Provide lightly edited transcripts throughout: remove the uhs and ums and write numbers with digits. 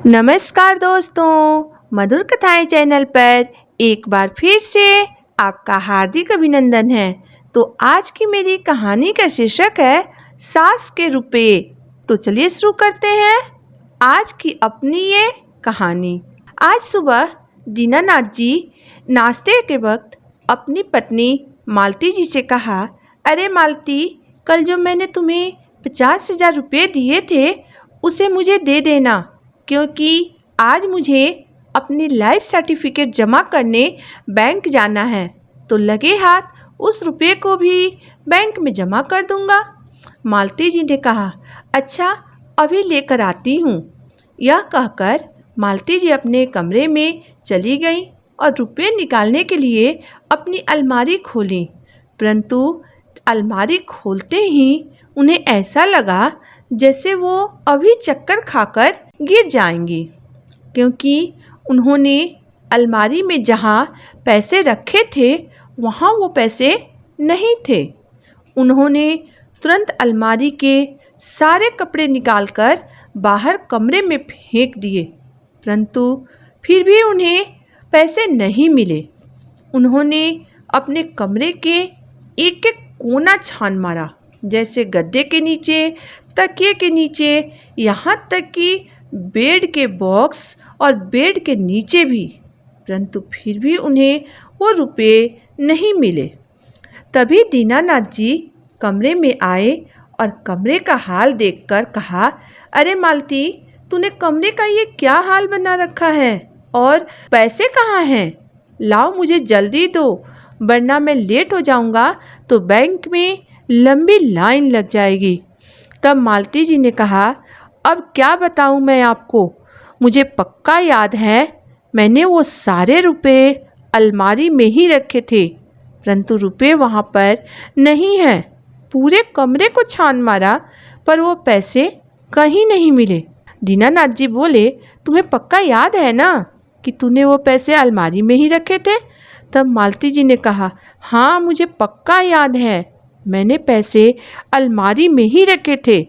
नमस्कार दोस्तों, मधुर कथाएं चैनल पर एक बार फिर से आपका हार्दिक अभिनंदन है। तो आज की मेरी कहानी का शीर्षक है सास के रुपए। तो चलिए शुरू करते हैं आज की अपनी ये कहानी। आज सुबह दीनानाथ जी नाश्ते के वक्त अपनी पत्नी मालती जी से कहा, अरे मालती, कल जो मैंने तुम्हें 50,000 रुपये दिए थे उसे मुझे दे देना, क्योंकि आज मुझे अपनी लाइफ सर्टिफिकेट जमा करने बैंक जाना है, तो लगे हाथ उस रुपये को भी बैंक में जमा कर दूंगा। मालती जी ने कहा, अच्छा, अभी लेकर आती हूँ। यह कहकर मालती जी अपने कमरे में चली गई और रुपये निकालने के लिए अपनी अलमारी खोली, परंतु अलमारी खोलते ही उन्हें ऐसा लगा जैसे वो अभी चक्कर खाकर गिर जाएंगी, क्योंकि उन्होंने अलमारी में जहाँ पैसे रखे थे वहाँ वो पैसे नहीं थे। उन्होंने तुरंत अलमारी के सारे कपड़े निकालकर बाहर कमरे में फेंक दिए, परंतु फिर भी उन्हें पैसे नहीं मिले। उन्होंने अपने कमरे के एक एक कोना छान मारा, जैसे गद्दे के नीचे, तकिए के नीचे, यहाँ तक कि बेड के बॉक्स और बेड के नीचे भी, परंतु फिर भी उन्हें वो रुपये नहीं मिले। तभी दीनानाथ जी कमरे में आए और कमरे का हाल देखकर कहा, अरे मालती, तूने कमरे का ये क्या हाल बना रखा है और पैसे कहाँ हैं? लाओ, मुझे जल्दी दो, वरना मैं लेट हो जाऊंगा तो बैंक में लंबी लाइन लग जाएगी। तब मालती जी ने कहा, अब क्या बताऊं मैं आपको, मुझे पक्का याद है मैंने वो सारे रुपए अलमारी में ही रखे थे, परंतु रुपए वहाँ पर नहीं हैं। पूरे कमरे को छान मारा पर वो पैसे कहीं नहीं मिले। दीनानाथ जी बोले, तुम्हें पक्का याद है ना कि तूने वो पैसे अलमारी में ही रखे थे? तब मालती जी ने कहा, हाँ, मुझे पक्का याद है, मैंने पैसे अलमारी में ही रखे थे।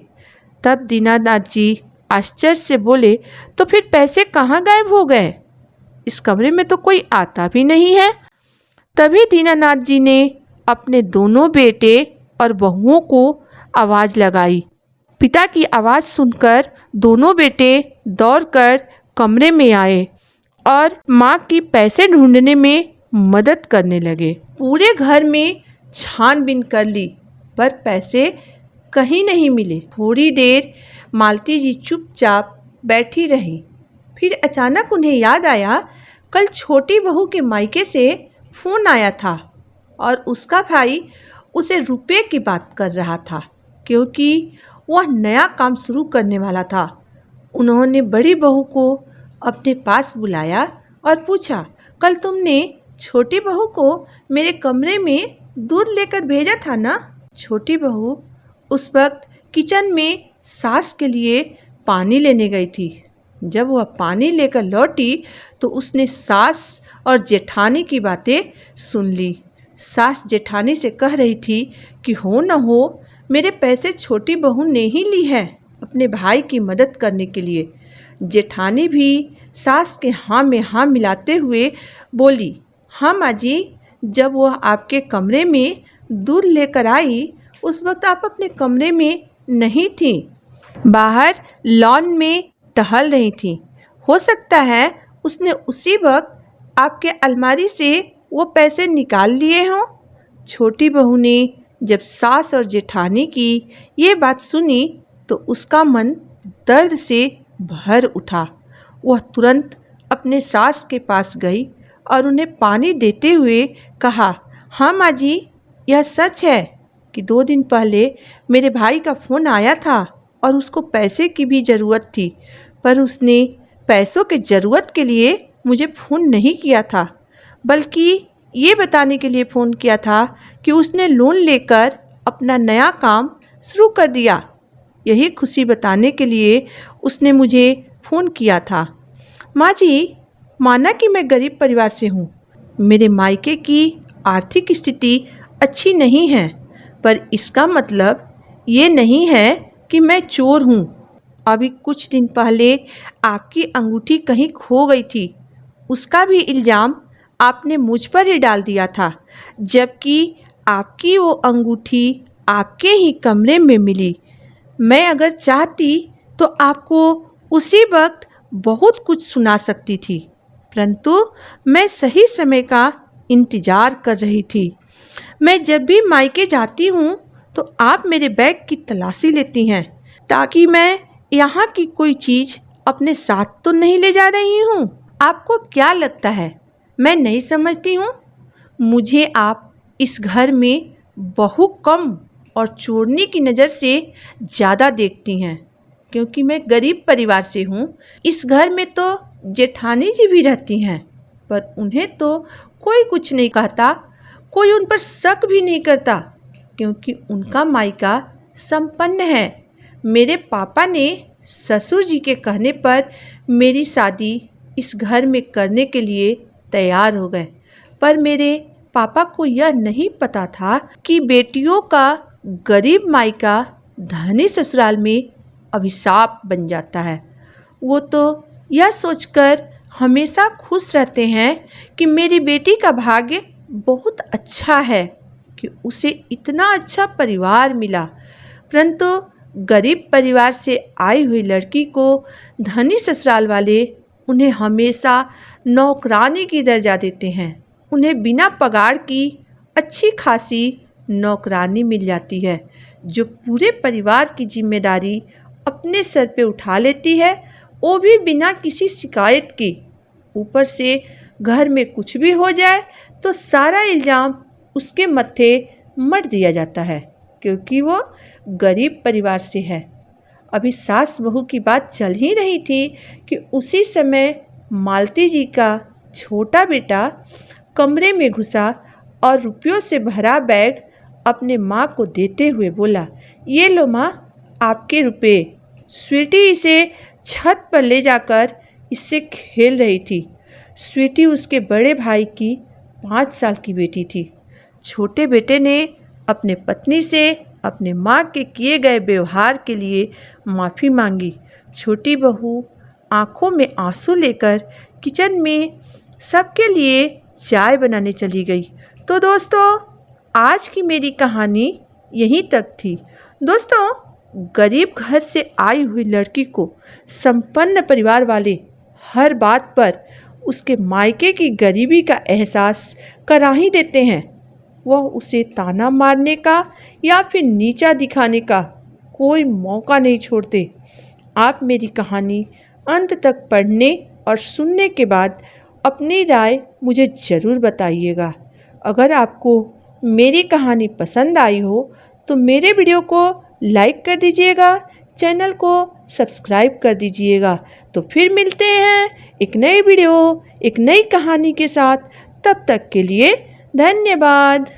तब दीनानाथ जी आश्चर्य से बोले, तो फिर पैसे कहाँ गायब हो गए? इस कमरे में तो कोई आता भी नहीं है। तभी दीनानाथ जी ने अपने दोनों बेटे और बहुओं को आवाज़ लगाई। पिता की आवाज़ सुनकर दोनों बेटे दौड़कर कमरे में आए और माँ की पैसे ढूंढने में मदद करने लगे। पूरे घर में छानबीन कर ली पर पैसे कहीं नहीं मिले। थोड़ी देर मालती जी चुपचाप बैठी रही। फिर अचानक उन्हें याद आया, कल छोटी बहू के मायके से फ़ोन आया था और उसका भाई उसे रुपये की बात कर रहा था, क्योंकि वह नया काम शुरू करने वाला था। उन्होंने बड़ी बहू को अपने पास बुलाया और पूछा, कल तुमने छोटी बहू को मेरे कमरे में दूध लेकर भेजा था ना? छोटी बहू उस वक्त किचन में सास के लिए पानी लेने गई थी। जब वह पानी लेकर लौटी तो उसने सास और जेठानी की बातें सुन ली। सास जेठानी से कह रही थी कि हो न हो मेरे पैसे छोटी बहू ने ही ली है अपने भाई की मदद करने के लिए। जेठानी भी सास के हाँ में हाँ मिलाते हुए बोली, हाँ माँ जी, जब वह आपके कमरे में दूध लेकर आई उस वक्त आप अपने कमरे में नहीं थी, बाहर लॉन में टहल रही थी। हो सकता है उसने उसी वक्त आपके अलमारी से वो पैसे निकाल लिए हों। छोटी बहू ने जब सास और जेठानी की ये बात सुनी तो उसका मन दर्द से भर उठा। वह तुरंत अपने सास के पास गई और उन्हें पानी देते हुए कहा, हाँ माँ जी, यह सच है कि 2 दिन पहले मेरे भाई का फ़ोन आया था और उसको पैसे की भी ज़रूरत थी, पर उसने पैसों के ज़रूरत के लिए मुझे फ़ोन नहीं किया था, बल्कि ये बताने के लिए फ़ोन किया था कि उसने लोन लेकर अपना नया काम शुरू कर दिया। यही खुशी बताने के लिए उसने मुझे फ़ोन किया था। माँ जी, माना कि मैं गरीब परिवार से हूँ, मेरे मायके की आर्थिक स्थिति अच्छी नहीं है, पर इसका मतलब ये नहीं है कि मैं चोर हूँ। अभी कुछ दिन पहले आपकी अंगूठी कहीं खो गई थी, उसका भी इल्ज़ाम आपने मुझ पर ही डाल दिया था, जबकि आपकी वो अंगूठी आपके ही कमरे में मिली। मैं अगर चाहती तो आपको उसी वक्त बहुत कुछ सुना सकती थी, परंतु मैं सही समय का इंतज़ार कर रही थी। मैं जब भी मायके जाती हूँ तो आप मेरे बैग की तलाशी लेती हैं, ताकि मैं यहाँ की कोई चीज़ अपने साथ तो नहीं ले जा रही हूँ। आपको क्या लगता है मैं नहीं समझती हूँ? मुझे आप इस घर में बहु कम और चोरने की नज़र से ज़्यादा देखती हैं, क्योंकि मैं गरीब परिवार से हूँ। इस घर में तो जेठानी जी भी रहती हैं, पर उन्हें तो कोई कुछ नहीं कहता, कोई उन पर शक भी नहीं करता, क्योंकि उनका मायका संपन्न है। मेरे पापा ने ससुर जी के कहने पर मेरी शादी इस घर में करने के लिए तैयार हो गए, पर मेरे पापा को यह नहीं पता था कि बेटियों का गरीब मायका धनी ससुराल में अभिशाप बन जाता है। वो तो यह सोचकर हमेशा खुश रहते हैं कि मेरी बेटी का भाग्य बहुत अच्छा है कि उसे इतना अच्छा परिवार मिला, परंतु गरीब परिवार से आई हुई लड़की को धनी ससुराल वाले उन्हें हमेशा नौकरानी की दर्जा देते हैं। उन्हें बिना पगार की अच्छी खासी नौकरानी मिल जाती है, जो पूरे परिवार की जिम्मेदारी अपने सर पे उठा लेती है, वो भी बिना किसी शिकायत के। ऊपर से घर में कुछ भी हो जाए तो सारा इल्ज़ाम उसके मत्थे मढ़ दिया जाता है, क्योंकि वो गरीब परिवार से है। अभी सास बहू की बात चल ही रही थी कि उसी समय मालती जी का छोटा बेटा कमरे में घुसा और रुपयों से भरा बैग अपने माँ को देते हुए बोला, ये लो माँ, आपके रुपए। स्वीटी इसे छत पर ले जाकर इससे खेल रही थी। स्वीटी उसके बड़े भाई की 5 साल की बेटी थी। छोटे बेटे ने अपने पत्नी से अपने माँ के किए गए व्यवहार के लिए माफ़ी मांगी। छोटी बहू आंखों में आंसू लेकर किचन में सबके लिए चाय बनाने चली गई। तो दोस्तों, आज की मेरी कहानी यहीं तक थी। दोस्तों, गरीब घर से आई हुई लड़की को संपन्न परिवार वाले हर बात पर उसके मायके की गरीबी का एहसास करा ही देते हैं। वह उसे ताना मारने का या फिर नीचा दिखाने का कोई मौका नहीं छोड़ते। आप मेरी कहानी अंत तक पढ़ने और सुनने के बाद अपनी राय मुझे ज़रूर बताइएगा। अगर आपको मेरी कहानी पसंद आई हो तो मेरे वीडियो को लाइक कर दीजिएगा, चैनल को सब्सक्राइब कर दीजिएगा। तो फिर मिलते हैं एक नई वीडियो, एक नई कहानी के साथ। तब तक के लिए धन्यवाद।